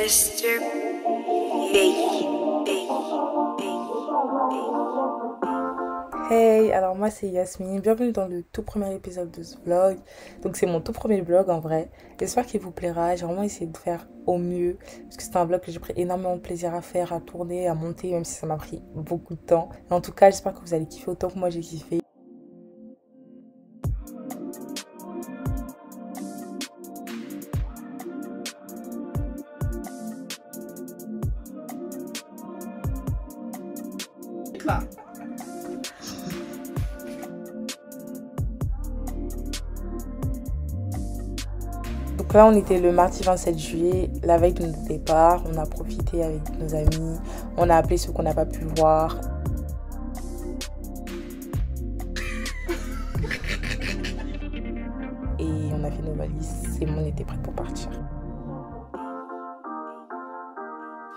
Mr. Hey. Hey, alors moi c'est Yasmine, bienvenue dans le tout premier épisode de ce vlog. Donc c'est mon tout premier vlog en vrai. J'espère qu'il vous plaira, j'ai vraiment essayé de faire au mieux. Parce que c'est un vlog que j'ai pris énormément de plaisir à faire, à tourner, à monter, même si ça m'a pris beaucoup de temps. Et en tout cas j'espère que vous allez kiffer autant que moi j'ai kiffé. Donc là on était le mardi 27 juillet, la veille de notre départ, on a profité avec nos amis, on a appelé ceux qu'on n'a pas pu voir. Et on a fait nos valises, et on était prêts pour partir.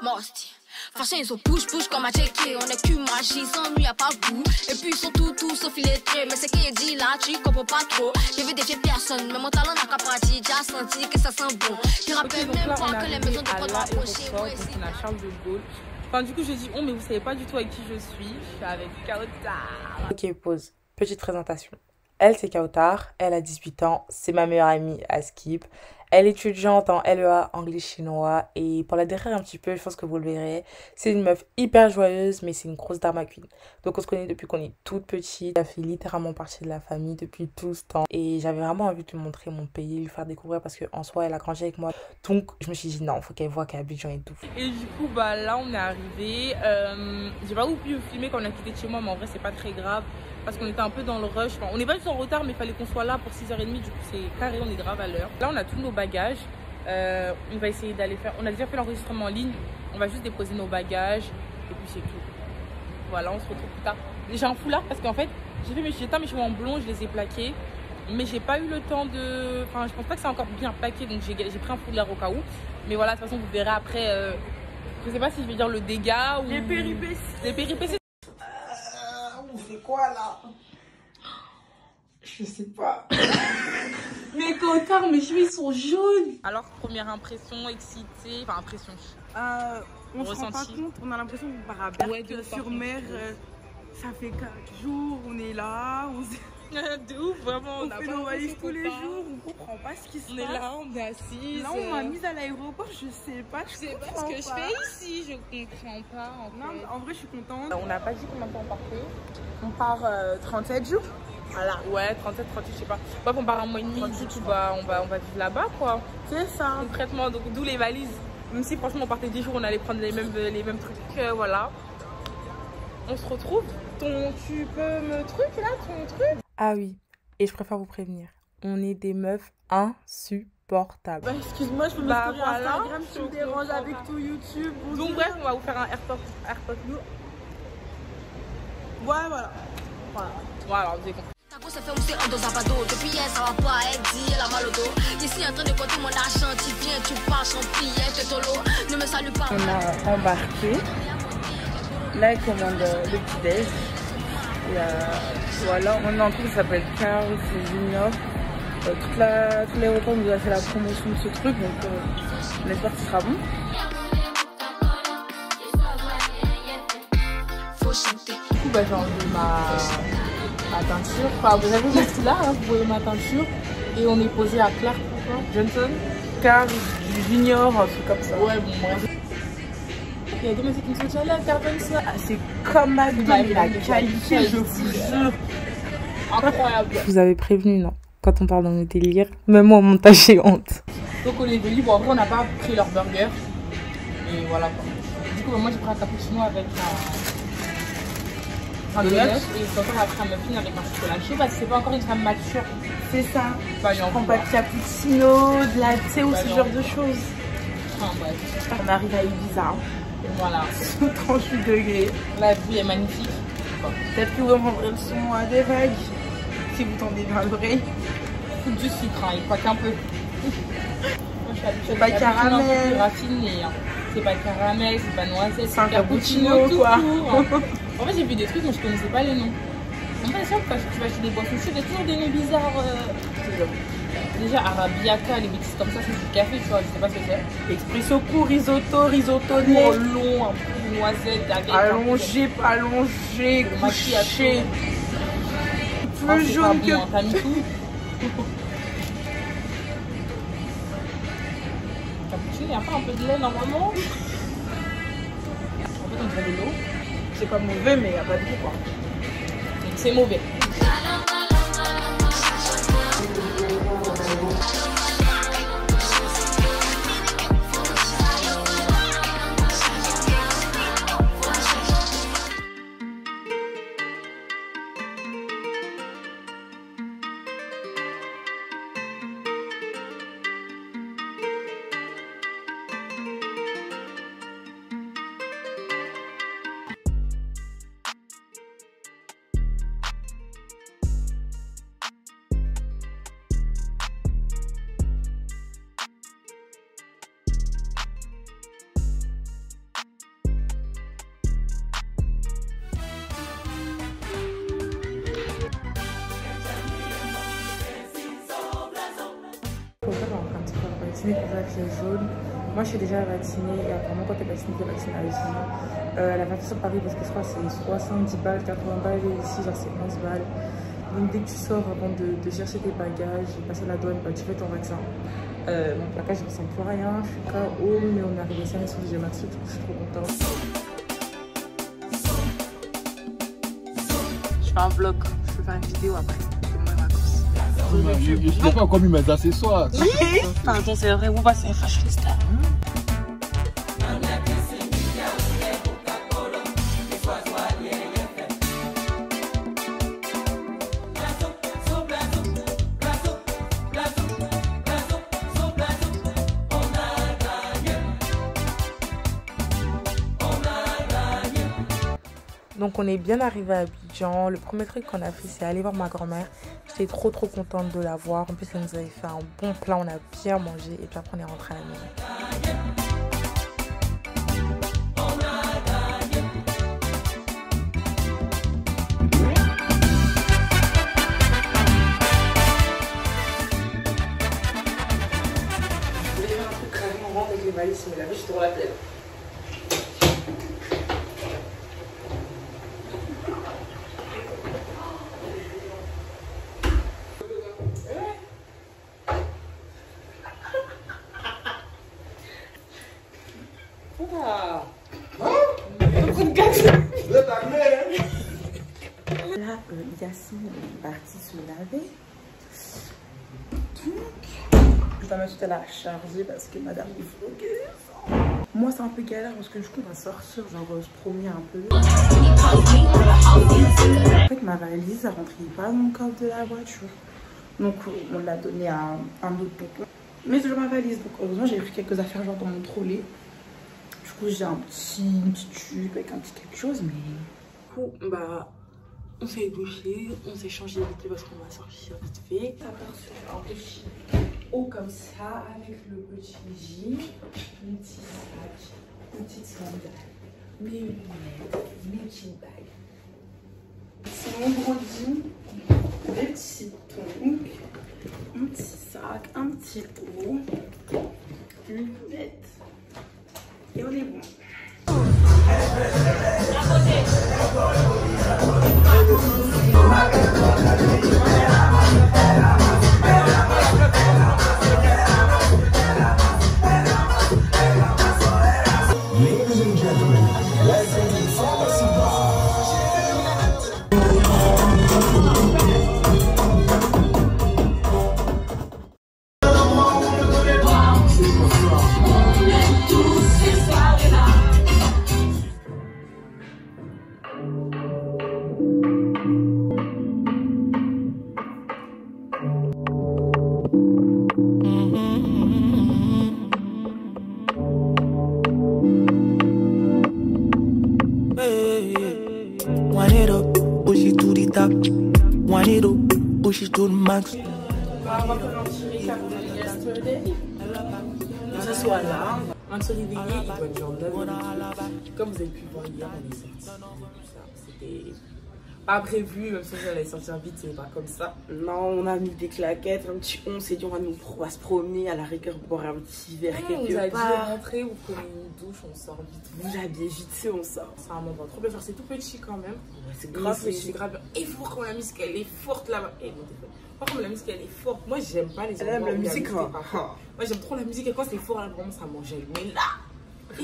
Mosty. Façon ils ont push comme à checker. On est que magie, sans lui à pas goût. Et puis ils sont tout sauf illettrés. Mais c'est qui dit là, tu comprends pas trop. Je veux défier personne, mais mon talent n'a qu'à partir. J'ai senti que ça sent bon. Je rappelle même pas que les maisons de potes vont approcher. Donc on a Charles de Gaulle. Enfin du coup je dis on, mais vous savez pas du tout avec qui je suis. Je suis avec Kautar. Ok, pause. Petite présentation. Elle c'est Kautar, elle a 18 ans, c'est ma meilleure amie à Skip. Elle est étudiante en LEA anglais-chinois et pour la décrire un petit peu, je pense que vous le verrez, c'est une meuf hyper joyeuse mais c'est une grosse drama queen. Donc on se connaît depuis qu'on est toute petite, elle fait littéralement partie de la famille depuis tout ce temps et j'avais vraiment envie de lui montrer mon pays, lui faire découvrir parce qu'en soi elle a grandi avec moi. Donc je me suis dit non, faut qu'elle voit qu'à Abidjan et tout. Et du coup bah là on est arrivé, j'ai pas pu filmer quand on a quitté de chez moi mais en vrai c'est pas très grave. Parce qu'on était un peu dans le rush, enfin, on n'est pas du tout en retard mais il fallait qu'on soit là pour 6h30, du coup c'est carré, on est grave à l'heure. Là on a tous nos bagages, on va essayer d'aller faire, on a déjà fait l'enregistrement en ligne, on va juste déposer nos bagages et puis c'est tout. Voilà, on se retrouve plus tard. J'ai un foulard parce qu'en fait j'ai teint mes cheveux en blond, je les ai plaqués, mais j'ai pas eu le temps de, enfin je pense pas que c'est encore bien plaqué donc j'ai pris un foulard au cas où. Mais voilà, de toute façon vous verrez après, je sais pas si je vais dire le dégât ou... Les péripéties. On fait quoi là? Je sais pas. Mais Kautar, mes cheveux sont jaunes. Alors, première impression, excitée, enfin impression. On se rend pas compte, on a l'impression qu'on part à Berck-sur-Mer. Ça fait 4 jours, on est là. De ouf, vraiment. On fait nos valises tous les jours, on comprend pas ce qui se passe. On est là, on est assis. Là, on m'a mise à l'aéroport, je sais pas. Je sais pas ce que je fais ici, je comprends pas. En vrai, je suis contente. On n'a pas dit combien de temps on partait. On part 37 jours. Voilà, ouais, 37, 38, je sais pas. Bref, on part un mois et demi, du coup, bah, on va vivre là-bas, quoi. C'est ça. Concrètement, donc d'où les valises. Même si, franchement, on partait 10 jours, on allait prendre les mêmes trucs, voilà. On se retrouve. Tu peux me là, ton truc? Ah oui, et je préfère vous prévenir, on est des meufs insupportables. Bah, excuse-moi, je peux me story Instagram, tu me déranges avec tout YouTube. Donc bref, on va vous faire un airport look. Ouais, voilà. Voilà, vous avez compris. Ta go se fait mousser en dos à bado. Depuis hier, ça va pas, elle dit, elle a mal au dos. Ici, en train de compter mon argent, tu viens, tu passes en prière, tu tolo. Ne me salue pas. On a embarqué. Là, elle commande le petit-déj. Voilà, on est en truc qui s'appelle Carl Junior. Tout l'aéroport nous a fait la promotion de ce truc, donc on espère que ce sera bon. Du coup, bah, j'ai enlevé ma teinture. Enfin, vous avez vu là, hein, vous voyez ma teinture. Et on est posé à Clark Johnson. Carl Junior, un truc comme ça. Ouais, bon, bref. Il y a des mecs qui me sont dit, là, Carl Johnson. Ah, c'est comme ma la qualité, je vous jure. Incroyable. Je vous avais prévenu, non? Quand on parle dans nos délires, même moi, au montage, j'ai honte. Donc on est venu, bon après on n'a pas pris leur burger. Et voilà quoi. Du coup, moi j'ai pris un cappuccino avec un donut. Et encore après un muffin avec un chocolat chaud parce que c'est pas encore une femme mature. C'est ça. Je prends pas de cappuccino, de latte ou ce genre de choses. Enfin bref. On arrive à Ibiza. Et voilà. Sous 38 degrés. La vue est magnifique. Peut-être que vous entendrez le son des vagues. Si vous tendez bien l'oreille. Foutre du sucre, hein, il faut qu'un peu. C'est pas caramel. C'est pas caramel, c'est pas noisette, c'est un cappuccino tout quoi. Court, hein. En fait, j'ai vu des trucs, mais je connaissais pas les noms. En fait, c'est sûr que quand tu vas acheter des boissons chaudes, il y a toujours des noms bizarres. Déjà, arabiata, les bêtises comme ça, c'est du café, tu vois, je sais pas ce que c'est. Expresso court, risotto, risottoné. Court, long, un peu de noisette, avec allongé, allongé, couché. Plus jaune que... T'as mis tout. Cappuccino, il n'y a pas un peu de lait normalement? En fait, on dirait de l'eau. C'est pas mauvais, mais il n'y a pas de goût, quoi. Donc, c'est mauvais. Pour ça qui est jaune. Moi je suis déjà vaccinée et apparemment quand tu es vaccinée, tu es vaccinée aussi. La vaccination Paris parce que je crois que c'est 70 balles, 80 balles et ici genre c'est 11 balles. Donc dès que tu sors avant de chercher tes bagages et passer la douane, bah, tu fais ton vaccin. Mon placage je ne ressens plus rien, je suis KO mais on est arrivé sain et sauf, j'ai maxi, du coup je suis trop contente. Je fais un vlog, je peux faire une vidéo après. Je n'ai pas encore mis mes accessoires. Oui. Pardon, c'est vrai, on va c'est fashionista. Donc on est bien arrivé à Abidjan. Le premier truc qu'on a fait c'est aller voir ma grand-mère. J'étais trop contente de la voir. En plus elle nous avait fait un bon plat, on a bien mangé et puis après on est rentré à la maison. Je voulais faire un truc carrément rond avec les valises mais là je suis trop la tête. Là, Yacine est partie se laver. Donc, je dois mettre tout à la charger parce que madame il faut que... Moi, c'est un peu galère parce que du coup, on va sortir, genre, se promener un peu. En fait, ma valise, elle rentrait pas dans le coffre de la voiture. Donc, on l'a donné à un autre tonton. Mais toujours ma valise. Donc, heureusement, j'ai pris quelques affaires, genre, dans mon trolley. Du coup, j'ai un petit tube avec un petit quelque chose, mais... Du coup, bah... On s'est douché, on s'est changé vite fait parce qu'on va sortir vite fait. Ça part sur un petit haut comme ça avec le petit jean, mon petit sac, une petite sandale, mes lunettes, mes petites bagues. C'est mon gros jean, des petits tongs, un petit sac, un petit pot, une lunette et on est bon. To the max. On va faire un petit récap de yesterday. On s'assoit là. On se réveiller et bonne journée. Comme vous avez pu voir hier, on est sorti. C'était Pas prévu, même si j'allais sortir vite, c'est pas comme ça. Non, on a mis des claquettes, un petit on s'est dit on va se promener à la rigueur, boire un petit verre quelque vous avez part. dit rentrer, vous prenez une douche, on sort vite. Vous habillez vite, c'est on sort. C'est un moment trop bien faire, c'est tout petit quand même. Ouais, c'est Grave, grave, c'est grave. Et faut voir comme la musique elle est forte là-bas. Et mon téléphone. Voir comme la musique elle est forte. Moi j'aime pas les endroits la où musique, est pas fort. Moi j'aime trop la musique et quand c'est fort là vraiment ça m'enjaille. Mais là, je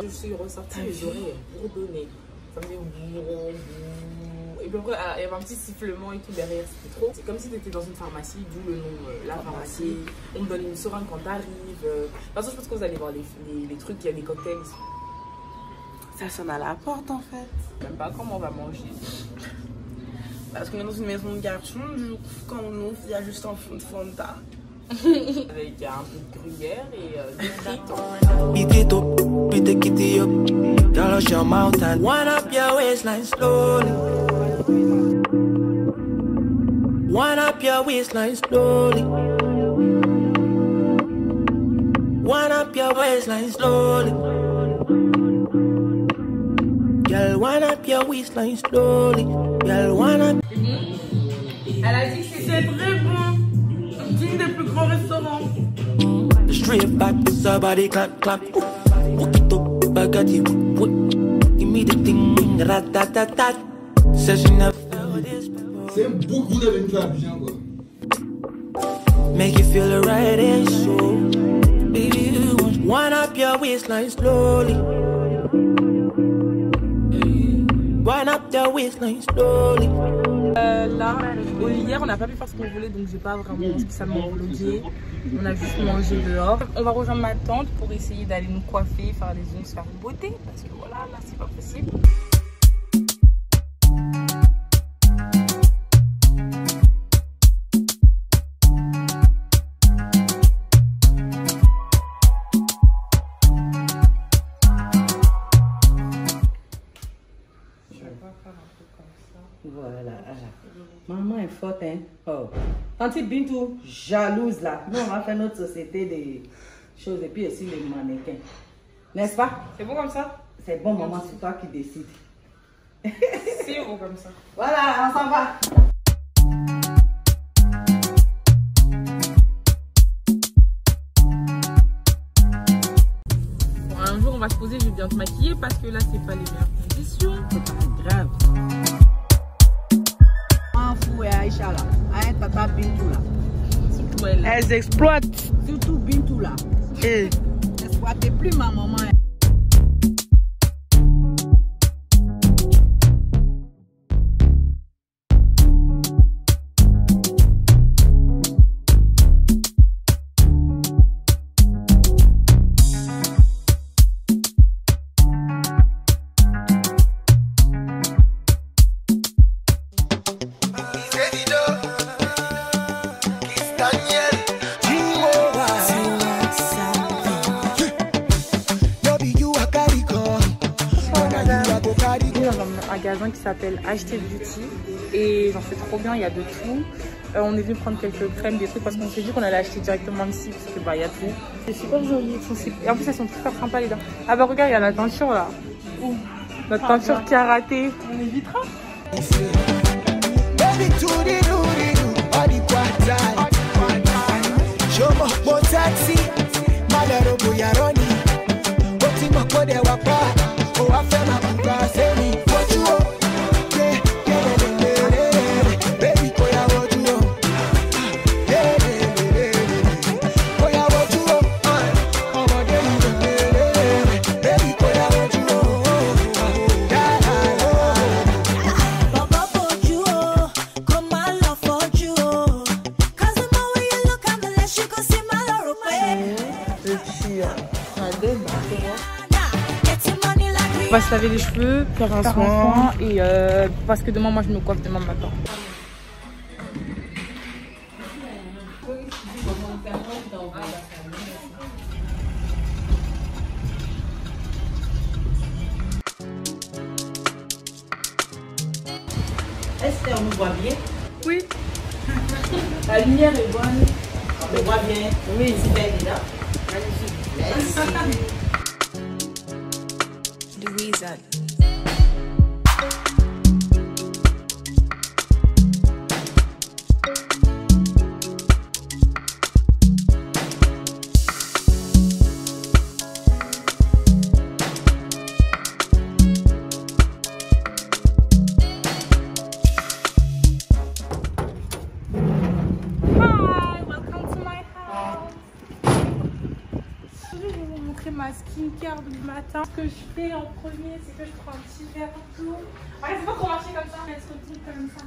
suis ressortie et les oreilles bourdonnées. Ça me dit et puis après il y avait un petit sifflement et tout derrière, c'était trop. C'est comme si tu étais dans une pharmacie, d'où le nom la pharmacie. On me donne une seringue quand t'arrives. De toute façon je pense que vous allez voir les trucs, il y a des cocktails. Ça sonne à la porte en fait. Même pas comment on va manger. Parce qu'on est dans une maison de garçons, du coup quand on ouvre, il y a juste un fond de Fanta. Avec un peu de gruyère et des frites. Beat it up, beat the kitty up. Girl, your mouth and wind up your waistline slowly. Wind up your waistline slowly. Wind up your waistline slowly. Girl, wind up your waistline slowly. Girl, wind up. Elle a dit que c'était très bon. Digne des plus grands restaurants. Straight back, somebody clap, clap. Walk it up, bagatti, give me the thing, rat-tat-tat-tat. Says you never felt this before. C'est beaucoup de faire bien quoi. Make you feel the right and so. Baby, you wind up your waistline slowly. Wind up your waistline slowly. Là, hier on n'a pas pu faire ce qu'on voulait donc j'ai pas vraiment spécialement vlogué. On a juste mangé dehors. On va rejoindre ma tante pour essayer d'aller nous coiffer, faire les ongles, se faire une beauté parce que voilà, là c'est pas possible. Voilà. Maman est forte, hein. Oh. Tante Bintou, jalouse là. Nous, on va faire notre société des choses et puis aussi les mannequins. N'est-ce pas? C'est bon comme ça? C'est bon, maman, c'est toi qui décides. C'est bon comme ça. Voilà, on s'en va. Bon, un jour on va se poser, je vais bien te maquiller parce que là c'est pas les meilleures conditions. C'est pas grave. Fou et Aïcha là, avec Tata Bintou là. Surtout elle. Elles exploitent. Surtout Bintou là. Exploitez plus ma maman. Magasin qui s'appelle Acheter Beauty et j'en fais trop bien, il y a de tout. On est venu prendre quelques crèmes, des trucs parce qu'on s'est dit qu'on allait acheter directement ici parce que bah il y a tout. C'est super joli, et en plus elles sont super sympas les gars. Ah bah regarde, il y a la teinture là. Ouh, notre teinture qui a raté. On évitera. On va se laver les cheveux, faire un soin et parce que demain moi je me coiffe demain matin. Est-ce qu'on nous voit bien? Oui. La lumière est bonne. On me voit bien. Oui, c'est bien évident. Merci. Louisa. ma skincare du matin. Ce que je fais en premier, c'est que je prends un petit verre d'eau. Ouais, c'est pas qu'on marcher comme ça, mais ce truc comme ça.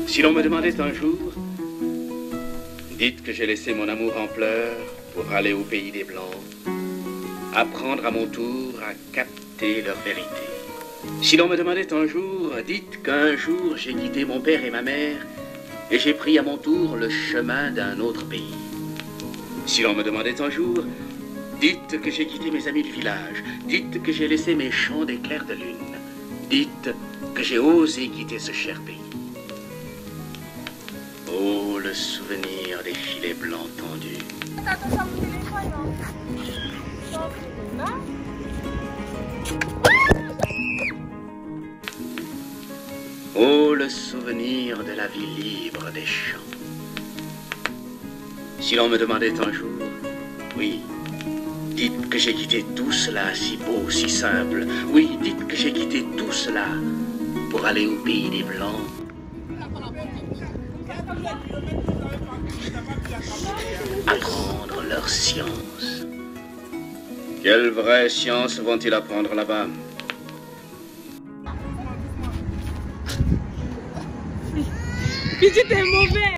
Si l'on me demandait un jour, dites que j'ai laissé mon amour en pleurs pour aller au pays des Blancs, apprendre à mon tour à capter leur vérité. Si l'on me demandait un jour, dites qu'un jour j'ai quitté mon père et ma mère et j'ai pris à mon tour le chemin d'un autre pays. Si l'on me demandait un jour, dites que j'ai quitté mes amis du village, dites que j'ai laissé mes champs d'éclairs de lune. Dites que j'ai osé quitter ce cher pays. Oh, le souvenir des filets blancs tendus. Oh, le souvenir de la vie libre des champs. Si l'on me demandait un jour, oui, dites que j'ai quitté tout cela si beau, si simple. Oui, dites que j'ai quitté tout cela pour aller au pays des Blancs. Apprendre leur science. Quelle vraie science vont-ils apprendre là-bas? Pitié, t'es mauvais.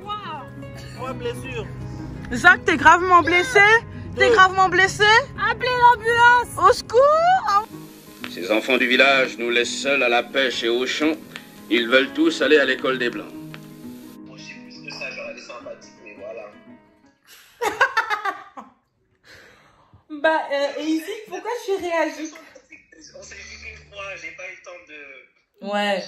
Waouh. Ouais, blessure. Jacques, t'es gravement blessé? T'es gravement blessé? Appelez l'ambulance! Au secours! Ces enfants du village nous laissent seuls à la pêche et au champ. Ils veulent tous aller à l'école des Blancs. Moi, je sais plus que ça, j'aurais des sympathiques, mais voilà. Et ici, pourquoi tu réagis? On s'est vu qu'une fois, j'ai pas eu le temps de... Ouais.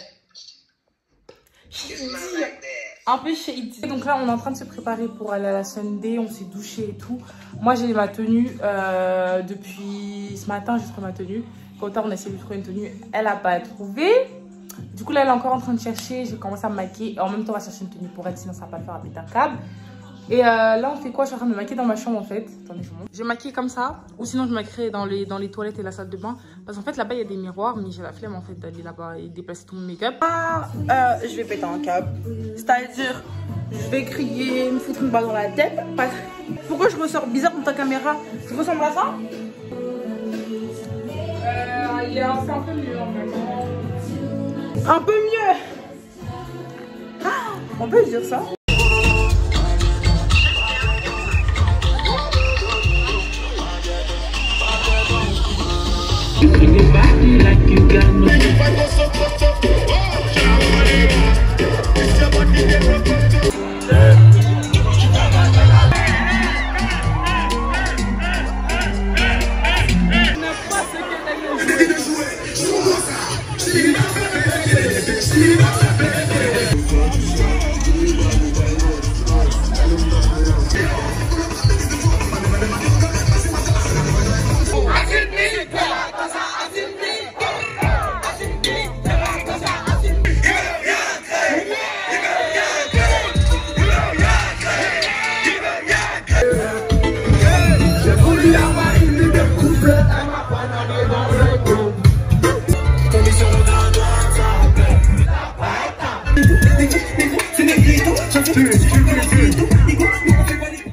It's not like that. Un peu shady. Donc là, on est en train de se préparer pour aller à la Sunday. On s'est douché et tout. Moi, j'ai ma tenue depuis ce matin. J'ai trouvé ma tenue. Quand on a essayé de trouver une tenue, elle n'a pas trouvé. Du coup, là, elle est encore en train de chercher. J'ai commencé à me maquiller. Et en même temps, on va chercher une tenue pour elle. Sinon, ça va pas le faire avec un câble. Et là, on fait quoi? Je suis en train de me maquiller dans ma chambre en fait. Attendez, je vous montre. Je vais maquiller comme ça. Ou sinon, je me maquillerai dans les toilettes et la salle de bain. Parce qu'en fait, là-bas, il y a des miroirs. Mais j'ai la flemme en fait d'aller là-bas et déplacer tout mon make-up. Je vais péter un câble. C'est-à-dire, je vais crier, me foutre une balle dans la tête. Pourquoi je ressors bizarre dans ta caméra? Je ressemble à ça? Il est un peu mieux en fait. Un peu mieux? On peut dire ça?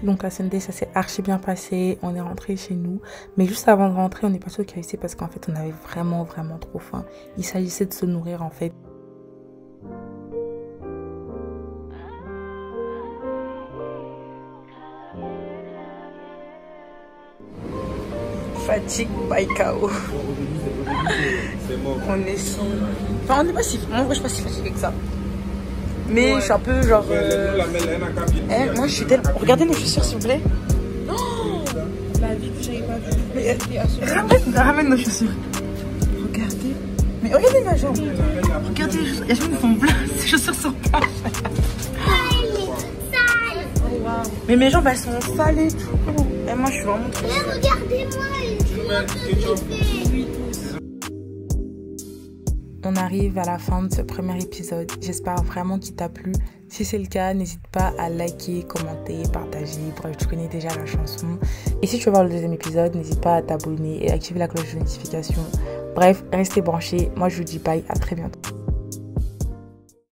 Donc la Sunday, ça s'est archi bien passé, on est rentré chez nous, mais juste avant de rentrer on est passé au KFC parce qu'en fait on avait vraiment trop faim. Il s'agissait de se nourrir en fait. Fatigue by KO. On est si... Enfin on n'est pas si... Moi je suis pas si fatiguée que ça. Mais je suis un peu genre... moi je suis tellement... Regardez mes chaussures s'il vous plaît. Oh, la vie que j'avais pas vue. Ramène nos chaussures. Regardez. Mais regardez ma jambe. Regardez les chaussures. Yasmine font plein. Ces chaussures sont pas. Mais mes jambes elles sont sales et tout. Et moi je suis vraiment trop... Mais regardez-moi. On arrive à la fin de ce premier épisode. J'espère vraiment qu'il t'a plu. Si c'est le cas, n'hésite pas à liker, commenter, partager. Bref, tu connais déjà la chanson. Et si tu veux voir le deuxième épisode, n'hésite pas à t'abonner et activer la cloche de notification. Bref, restez branchés. Moi, je vous dis bye. À très bientôt.